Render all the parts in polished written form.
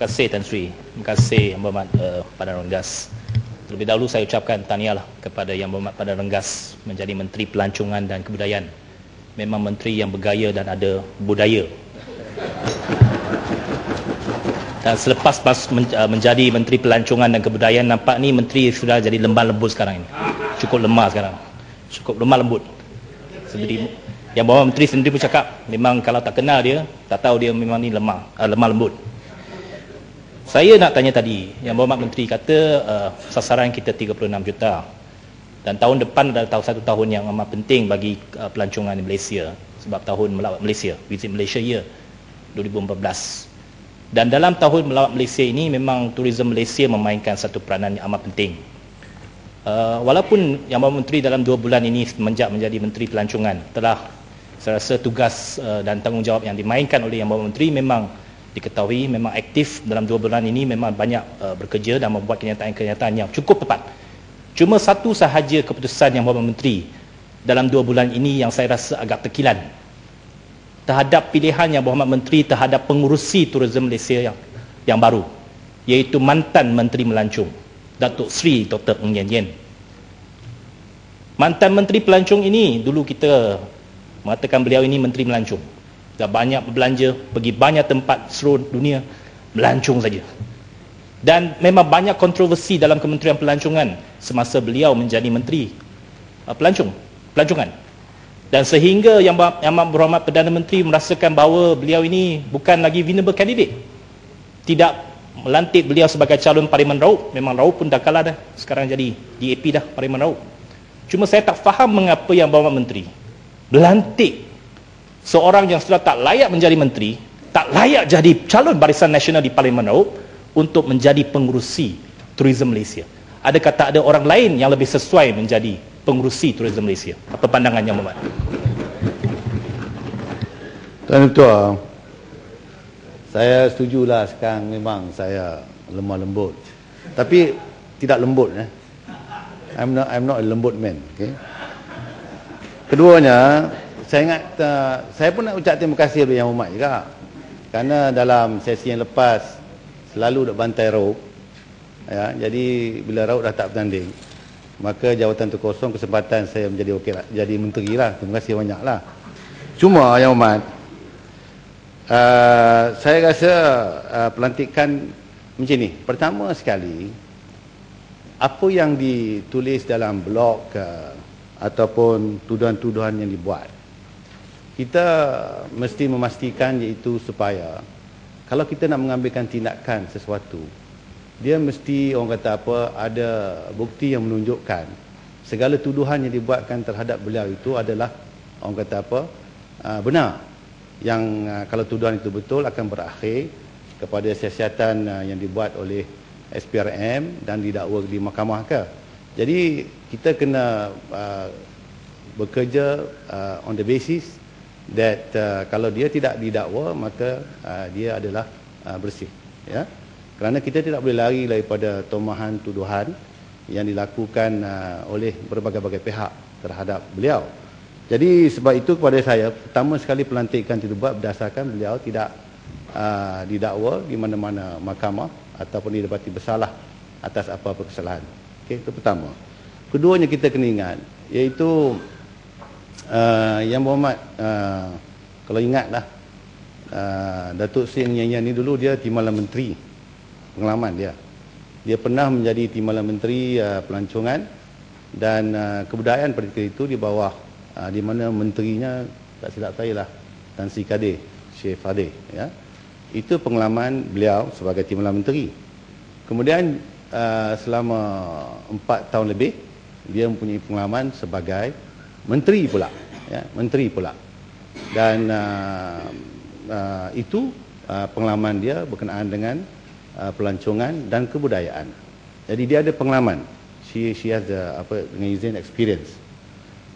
Terima kasih Tan Sri. Terima kasih Yang Berhormat Padang Rengas. Terlebih dahulu saya ucapkan tahniahlah kepada Yang Berhormat Padang Rengas menjadi Menteri Pelancongan dan Kebudayaan. Memang menteri yang bergaya dan ada budaya. Dan selepas menjadi Menteri Pelancongan dan Kebudayaan, nampak ni menteri sudah jadi lemah lembut sekarang ini. Cukup lemah sekarang. Cukup lemah lembut. Seperti Yang Berhormat Menteri sendiri pun cakap, memang kalau tak kenal dia, tak tahu dia memang ni lemah lembut. Saya nak tanya tadi, Yang Berhormat Menteri kata sasaran kita 36 juta. Dan tahun depan adalah satu tahun yang amat penting bagi pelancongan di Malaysia. Sebab tahun melawat Malaysia, Visit Malaysia Year 2014. Dan dalam tahun melawat Malaysia ini memang tourism Malaysia memainkan satu peranan yang amat penting. Walaupun Yang Berhormat Menteri dalam 2 bulan ini semenjak menjadi Menteri Pelancongan telah saya rasa tugas dan tanggungjawab yang dimainkan oleh Yang Berhormat Menteri memang diketahui, memang aktif dalam 2 bulan ini, memang banyak bekerja dan membuat kenyataan-kenyataan yang cukup tepat. Cuma satu sahaja keputusan Yang Berhormat Menteri dalam 2 bulan ini yang saya rasa agak terkilan terhadap pilihan Yang Berhormat Menteri terhadap pengurusi tourism Malaysia yang baru, iaitu mantan Menteri Melancong Datuk Seri Dr. Ng Yen Yen. Mantan Menteri Pelancong ini, dulu kita mengatakan beliau ini Menteri Melancong. Dah banyak berbelanja, pergi banyak tempat seluruh dunia, melancong saja. Dan memang banyak kontroversi dalam Kementerian Pelancongan semasa beliau menjadi Menteri Pelancongan. Dan sehingga Yang Berhormat Perdana Menteri merasakan bahawa beliau ini bukan lagi viable candidate. Tidak melantik beliau sebagai calon Parlimen Raup. Memang Raup pun dah kalah dah. Sekarang jadi DAP dah, Parlimen Raup. Cuma saya tak faham mengapa Yang Berhormat Menteri melantik seorang yang sudah tak layak menjadi menteri, tak layak jadi calon Barisan Nasional di Parlimen Raup untuk menjadi pengurusi tourism Malaysia. Adakah tak ada orang lain yang lebih sesuai menjadi pengurusi tourism Malaysia? Apa pandangan Yang Berhormat? Tuan Ketua, saya setujulah sekarang memang saya lemah lembut. Tapi tidak lembut. I'm not a lembut man. Okay? Keduanya, saya ingat, saya pun nak ucap terima kasih kepada Yang Berhormat juga. Kerana dalam sesi yang lepas selalu duk bantai Raup. Ya, jadi bila Raup dah tak bertanding, maka jawatan tu kosong, kesempatan saya menjadi wakil, jadi menteri lah. Terima kasih banyak lah. Cuma Yang Berhormat, saya rasa pelantikan macam ni. Pertama sekali, apa yang ditulis dalam blog ataupun tuduhan-tuduhan yang dibuat, kita mesti memastikan iaitu supaya kalau kita nak mengambilkan tindakan sesuatu, dia mesti orang kata apa, ada bukti yang menunjukkan segala tuduhan yang dibuatkan terhadap beliau itu adalah orang kata apa, benar. Yang kalau tuduhan itu betul akan berakhir kepada siasatan yang dibuat oleh SPRM dan didakwa di mahkamah ke. Jadi kita kena bekerja on the basis that kalau dia tidak didakwa, maka dia adalah bersih, ya. Kerana kita tidak boleh lari daripada tomahan tuduhan yang dilakukan oleh berbagai-bagai pihak terhadap beliau. Jadi sebab itu kepada saya, pertama sekali pelantikan itu dibuat berdasarkan beliau tidak didakwa di mana-mana mahkamah ataupun didapati bersalah atas apa-apa kesalahan. Okey, itu pertama. Keduanya kita kena ingat, iaitu Yang Berhormat, kalau ingatlah, Datuk Seri Ng Yen Yen ni dulu dia Timbalan Menteri. Pengalaman dia pernah menjadi Timbalan Menteri Pelancongan dan Kebudayaan pada ketika itu di bawah di mana menterinya, tak silap saya lah, Tan Sri Kadir, Syekh Fadir, ya. Itu pengalaman beliau sebagai Timbalan Menteri. Kemudian selama 4 tahun lebih dia mempunyai pengalaman sebagai menteri pula, ya, menteri pula. Dan itu pengalaman dia berkenaan dengan pelancongan dan kebudayaan. Jadi dia ada pengalaman. She has the amazing experience.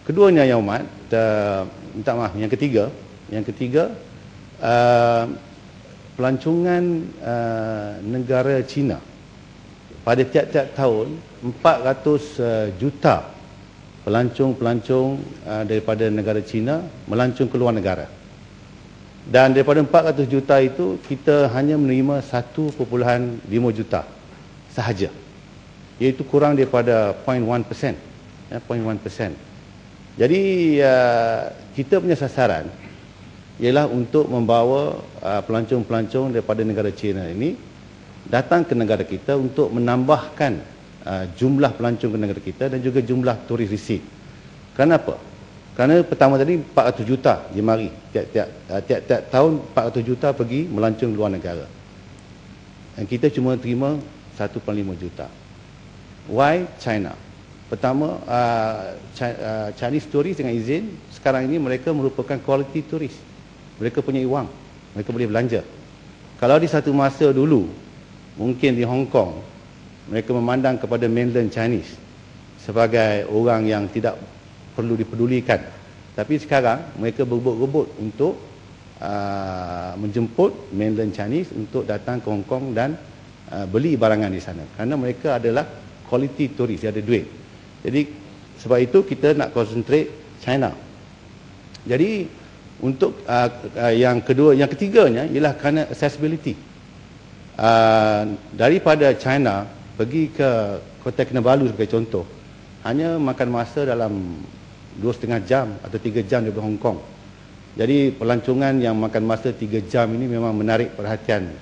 Keduanya Yang Berhormat, minta maaf, yang ketiga pelancongan negara China. Pada tiap-tiap tahun 400 juta pelancong daripada negara China melancong ke luar negara. Dan daripada 400 juta itu, kita hanya menerima 1.5 juta sahaja. Iaitu kurang daripada 0.1%. Ya, 0.1%. Jadi, kita punya sasaran ialah untuk membawa pelancong-pelancong daripada negara China ini datang ke negara kita untuk menambahkan jumlah pelancong ke negara kita dan juga jumlah turis visit. Kenapa? Kerana pertama tadi 400 juta dia mari. Tiap-tiap tahun 400 juta pergi melancong luar negara. Dan kita cuma terima 1.5 juta. Why China? Pertama, Chinese tourist dengan izin, sekarang ini mereka merupakan quality tourist. Mereka punya wang, mereka boleh belanja. Kalau di satu masa dulu, mungkin di Hong Kong, mereka memandang kepada mainland Chinese sebagai orang yang tidak perlu dipedulikan. Tapi sekarang mereka berebut-rebut untuk menjemput mainland Chinese untuk datang ke Hong Kong dan beli barangan di sana. Kerana mereka adalah quality tourist, dia ada duit. Jadi sebab itu kita nak concentrate China. Jadi untuk yang kedua, yang ketiganya ialah kerana accessibility. Daripada China pergi ke Kota Kinabalu sebagai contoh, hanya makan masa dalam 2,5 jam atau 3 jam daripada Hong Kong. Jadi pelancongan yang makan masa 3 jam ini memang menarik perhatian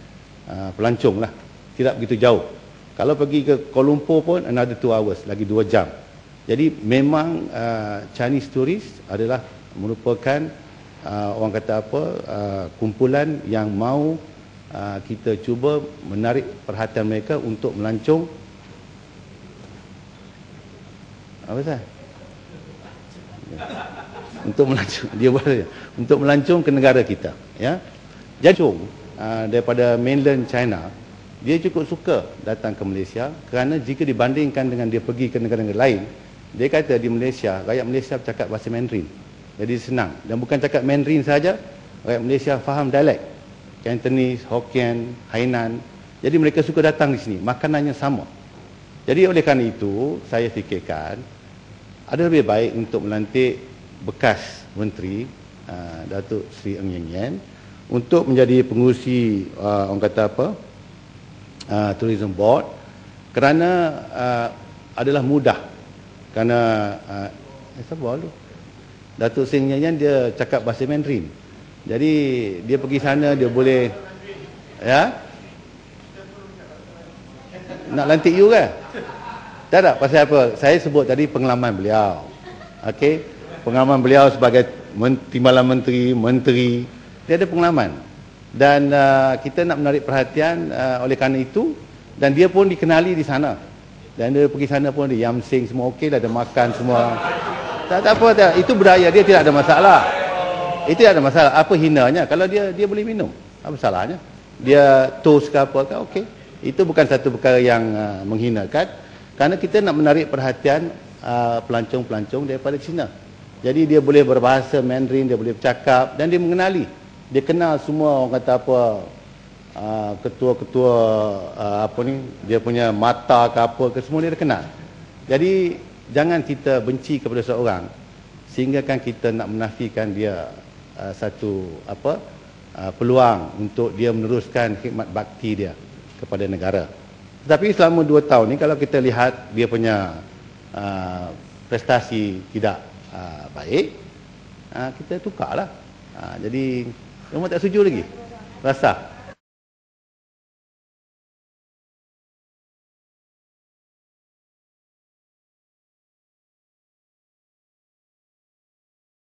pelancong lah. Tidak begitu jauh. Kalau pergi ke Kuala Lumpur pun another 2 hours, lagi 2 jam. Jadi memang Chinese tourist adalah merupakan orang kata apa, kumpulan yang mau kita cuba menarik perhatian mereka untuk melancong. Apa sah? Untuk melancong, dia boleh untuk melancong ke negara kita, ya. Jadi daripada mainland China, dia cukup suka datang ke Malaysia kerana jika dibandingkan dengan dia pergi ke negara-negara lain, dia kata di Malaysia, rakyat Malaysia bercakap bahasa Mandarin. Jadi senang. Dan bukan cakap Mandarin saja, rakyat Malaysia faham dialek. Cantonese, Hokkien, Hainan. Jadi mereka suka datang di sini. Makanannya sama. Jadi oleh kerana itu, saya fikirkan ada lebih baik untuk melantik bekas Menteri Datuk Seri Ng Eng Yen untuk menjadi pengurusi orang kata apa, Tourism Board, kerana adalah mudah. Kerana siapa lu? Datuk Seri Ng Eng Yen dia cakap bahasa Mandarin. Jadi dia pergi sana dia boleh, ya, nak lantik you kan? Tak, pasal apa? Saya sebut tadi pengalaman beliau. Okey, pengalaman beliau sebagai timbalan menteri, dia ada pengalaman. Dan kita nak menarik perhatian oleh kerana itu, dan dia pun dikenali di sana. Dan dia pergi sana pun dia yamsing semua okey lah, ada makan semua. Tak apa, tak. Itu budaya dia, tidak ada masalah. Itu tidak ada masalah. Apa hinanya? Kalau dia boleh minum, apa salahnya? Dia toast ke apa ke, okey. Itu bukan satu perkara yang menghinakan. Kerana kita nak menarik perhatian pelancong-pelancong daripada China. Jadi dia boleh berbahasa Mandarin, dia boleh bercakap dan dia mengenali. Dia kenal semua orang kata apa, ketua-ketua apa ni, dia punya mata ke apa ke, semua dia kenal. Jadi jangan kita benci kepada seorang sehingga kan kita nak menafikan dia satu apa peluang untuk dia meneruskan khidmat bakti dia kepada negara. Tetapi selama 2 tahun ni kalau kita lihat dia punya prestasi tidak baik, kita tukarlah. Jadi memang tak setuju lagi. Rasa